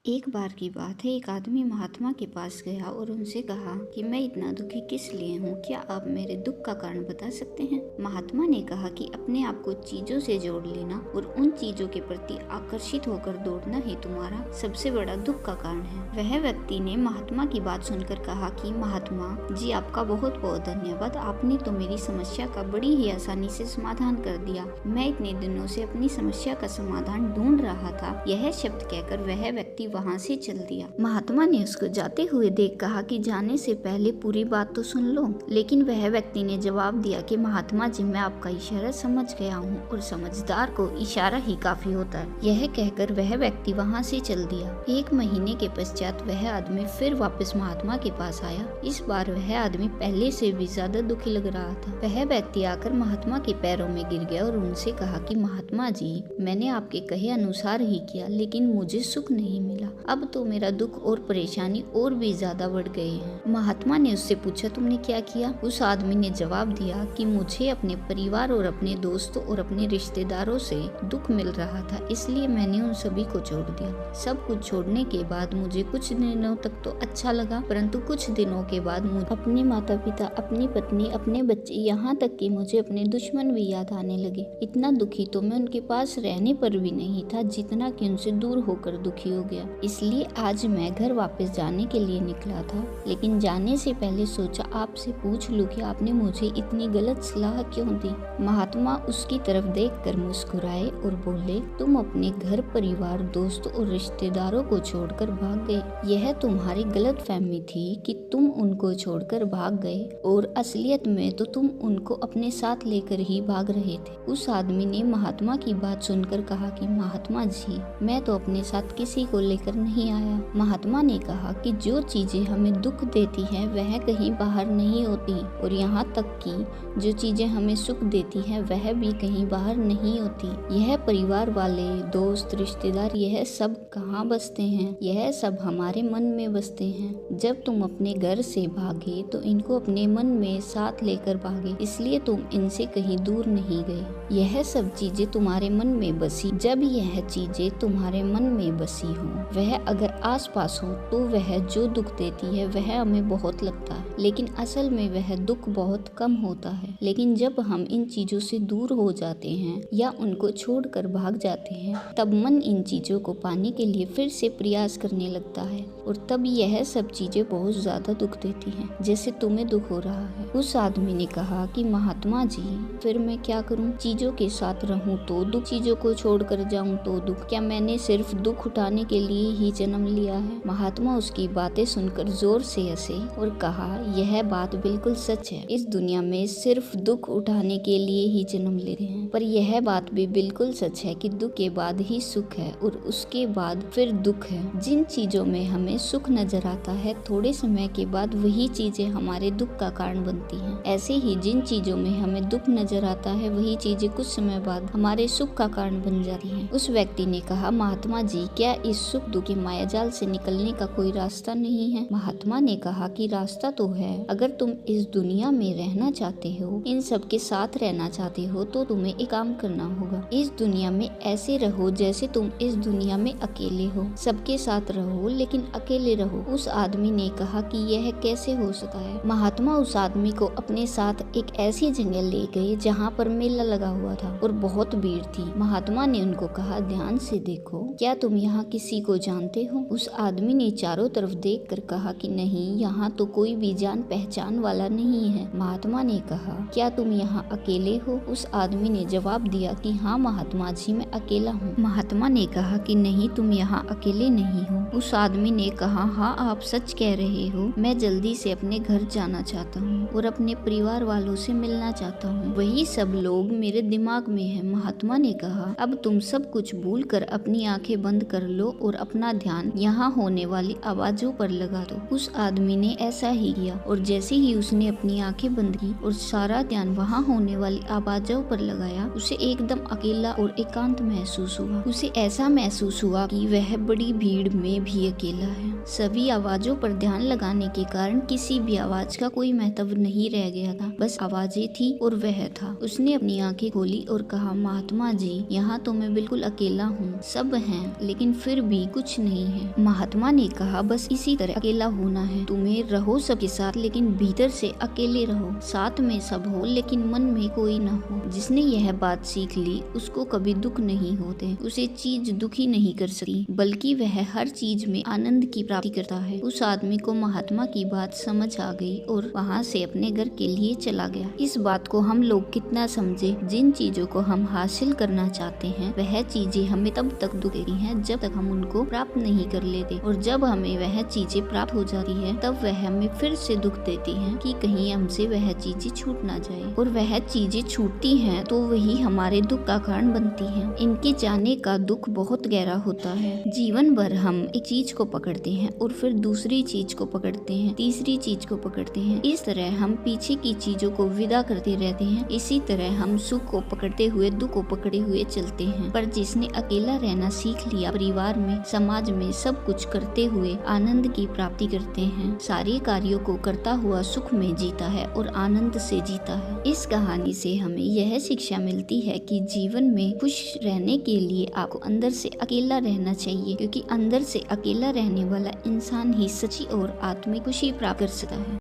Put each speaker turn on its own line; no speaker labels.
एक बार की बात है, एक आदमी महात्मा के पास गया और उनसे कहा कि मैं इतना दुखी किस लिए हूँ, क्या आप मेरे दुख का कारण बता सकते हैं। महात्मा ने कहा कि अपने आप को चीजों से जोड़ लेना और उन चीजों के प्रति आकर्षित होकर दौड़ना ही तुम्हारा सबसे बड़ा दुख का कारण है। वह व्यक्ति ने महात्मा की बात सुनकर कहा कि महात्मा जी, आपका बहुत बहुत धन्यवाद, आपने तो मेरी समस्या का बड़ी ही आसानी से समाधान कर दिया। मैं इतने दिनों से अपनी समस्या का समाधान ढूंढ रहा था। यह शब्द कहकर वह व्यक्ति वहाँ से चल दिया। महात्मा ने उसको जाते हुए देख कहा कि जाने से पहले पूरी बात तो सुन लो। लेकिन वह व्यक्ति ने जवाब दिया कि महात्मा जी, मैं आपका इशारा समझ गया हूँ और समझदार को इशारा ही काफी होता है। यह कहकर वह व्यक्ति वहाँ से चल दिया। 1 महीने के पश्चात वह आदमी फिर वापस महात्मा के पास आया। इस बार वह आदमी पहले से भी ज्यादा दुखी लग रहा था। वह व्यक्ति आकर महात्मा के पैरों में गिर गया और उनसे कहा कि महात्मा जी, मैंने आपके कहे अनुसार ही किया, लेकिन मुझे सुख नहीं मिला। अब तो मेरा दुख और परेशानी और भी ज्यादा बढ़ गए हैं। महात्मा ने उससे पूछा, तुमने क्या किया? उस आदमी ने जवाब दिया कि मुझे अपने परिवार और अपने दोस्तों और अपने रिश्तेदारों से दुख मिल रहा था, इसलिए मैंने उन सभी को छोड़ दिया। सब कुछ छोड़ने के बाद मुझे कुछ दिनों तक तो अच्छा लगा, परंतु कुछ दिनों के बाद मुझे अपने माता पिता, अपनी पत्नी, अपने बच्चे, यहाँ तक कि मुझे अपने दुश्मन भी याद आने लगे। इतना दुखी तो मैं उनके पास रहने पर भी नहीं था, जितना कि उनसे दूर होकर दुखी हो गया। इसलिए आज मैं घर वापस जाने के लिए निकला था, लेकिन जाने से पहले सोचा आपसे पूछ लूं कि आपने मुझे इतनी गलत सलाह क्यों दी। महात्मा उसकी तरफ देखकर मुस्कुराए और बोले, तुम अपने घर परिवार, दोस्तों और रिश्तेदारों को छोड़कर भाग गए। यह तुम्हारी गलत फहमी थी कि तुम उनको छोड़कर भाग गए, और असलियत में तो तुम उनको अपने साथ लेकर ही भाग रहे थे। उस आदमी ने महात्मा की बात सुनकर कहा कि महात्मा जी, मैं तो अपने साथ किसी को लेकर नहीं आया। महात्मा ने कहा कि जो चीजें हमें दुख देती हैं वह कहीं बाहर नहीं होती, और यहाँ तक कि जो चीजें हमें सुख देती हैं वह भी कहीं बाहर नहीं होती। यह परिवार वाले, दोस्त, रिश्तेदार, यह सब कहाँ बसते हैं? यह सब हमारे मन में बसते हैं। जब तुम अपने घर से भागे तो इनको अपने मन में साथ लेकर भागे, इसलिए तुम इनसे कहीं दूर नहीं गए। यह सब चीजें तुम्हारे मन में बसी। जब यह चीजें तुम्हारे मन में बसी हो, वह अगर आस पास हो तो वह जो दुख देती है वह हमें बहुत लगता है, लेकिन असल में वह दुख बहुत कम होता है। लेकिन जब हम इन चीजों से दूर हो जाते हैं या उनको छोड़कर भाग जाते हैं, तब मन इन चीजों को पाने के लिए फिर से प्रयास करने लगता है, और तब यह सब चीजें बहुत ज्यादा दुख देती हैं, जैसे तुम्हें दुख हो रहा है। उस आदमी ने कहा कि महात्मा जी, फिर मैं क्या करूं? चीजों के साथ रहूं तो दुख, चीजों को छोड़कर जाऊं तो दुख। क्या मैंने सिर्फ दुख उठाने के लिए ही जन्म लिया है? महात्मा उसकी बातें सुनकर जोर से हंसे और कहा, यह बात बिल्कुल सच है। इस दुनिया में सिर्फ दुख उठाने के लिए ही जन्म लेते हैं, पर यह बात भी बिल्कुल सच है कि दुख के बाद ही सुख है और उसके बाद फिर दुख है। जिन चीजों में हमें सुख नजर आता है, थोड़े समय के बाद वही चीजें हमारे दुख का कारण बनती हैं। ऐसे ही जिन चीजों में हमें दुख नजर आता है, वही चीजें कुछ समय बाद हमारे सुख का कारण बन जाती हैं। उस व्यक्ति ने कहा, महात्मा जी, क्या इस सुख दुख के मायाजाल से निकलने का कोई रास्ता नहीं है? महात्मा ने कहा कि रास्ता तो है। अगर तुम इस दुनिया में रहना चाहते हो, इन सब के साथ रहना चाहते हो, तो तुम्हें एक काम करना होगा। इस दुनिया में ऐसे रहो जैसे तुम इस दुनिया में अकेले हो। सबके साथ रहो लेकिन अकेले रहो। उस आदमी ने कहा कि यह कैसे हो सकता है? महात्मा उस आदमी को अपने साथ एक ऐसी जगह ले गए जहाँ पर मेला लगा हुआ था और बहुत भीड़ थी। महात्मा ने उनको कहा, ध्यान से देखो, क्या तुम यहाँ किसी को जानते हो? उस आदमी ने चारों तरफ देखकर कहा कि नहीं, यहाँ तो कोई भी जान पहचान वाला नहीं है। महात्मा ने कहा, क्या तुम यहाँ अकेले हो? उस आदमी ने जवाब दिया कि हाँ महात्मा जी, मैं अकेला हूँ। महात्मा ने कहा कि नहीं, तुम यहाँ अकेले नहीं हो। उस आदमी ने कहा, हाँ आप सच कह रहे हो, मैं जल्दी से अपने घर जाना चाहता हूँ और अपने परिवार वालों से मिलना चाहता हूँ। वही सब लोग मेरे दिमाग में है। महात्मा ने कहा, अब तुम सब कुछ भूल कर अपनी आंखें बंद कर लो और अपना ध्यान यहाँ होने वाली आवाजों पर लगा दो। उस आदमी ने ऐसा ही किया, और जैसे ही उसने अपनी आंखें बंद की और सारा ध्यान वहाँ होने वाली आवाजों पर लगाया, उसे एकदम अकेला और एकांत महसूस हुआ। उसे ऐसा महसूस हुआ कि वह बड़ी भीड़ में भी अकेला है। सभी आवाजों पर ध्यान लगाने के कारण किसी भी आवाज का कोई महत्व नहीं रह गया था, बस आवाजें थी और वह था। उसने अपनी आंखें खोली और कहा, महात्मा जी, यहाँ तो मैं बिल्कुल अकेला हूँ। सब हैं, लेकिन फिर भी कुछ नहीं है। महात्मा ने कहा बस इसी तरह अकेला होना है। तुम्हें रहो सबके साथ लेकिन भीतर से अकेले रहो। साथ में सब हो लेकिन मन में कोई न हो। जिसने यह बात सीख ली उसको कभी दुख नहीं होते। उसे चीज दुखी नहीं कर सकती बल्कि वह हर चीज में आनंद की प्राप्ति करता है। उस आदमी को महात्मा की बात समझ आ गई और वहाँ से अपने घर के लिए चला गया। इस बात को हम लोग कितना समझे, जिन चीजों को हम हासिल करना चाहते हैं वह चीजें हमें तब तक दुख देती हैं जब तक हम उनको प्राप्त नहीं कर लेते, और जब हमें वह चीजें प्राप्त हो जाती है तब वह हमें फिर से दुख देती हैं कि कहीं हमसे वह चीजें छूट ना जाए। और वह चीजें छूटती हैं तो वही हमारे दुख का कारण बनती हैं। इनके जाने का दुख बहुत गहरा होता है। जीवन भर हम एक चीज को पकड़ते हैं और फिर दूसरी चीज को पकड़ते हैं, तीसरी चीज को पकड़ते हैं। इस तरह हम पीछे की चीजों को विदा करते रहते हैं। इसी तरह हम सुख को पकड़ते हुए दुख को पकड़े हुए चलते हैं। पर जिसने अकेला रहना सीख लिया, परिवार में, समाज में सब कुछ करते हुए आनंद की प्राप्ति करते हैं, सारे कार्यों को करता हुआ सुख में जीता है और आनंद से जीता है। इस कहानी से हमें यह शिक्षा मिलती है कि जीवन में खुश रहने के लिए आपको अंदर से अकेला रहना चाहिए, क्योंकि अंदर से अकेला रहने वाला इंसान ही सच्ची और आत्मिक खुशी प्राप्त कर सकता है।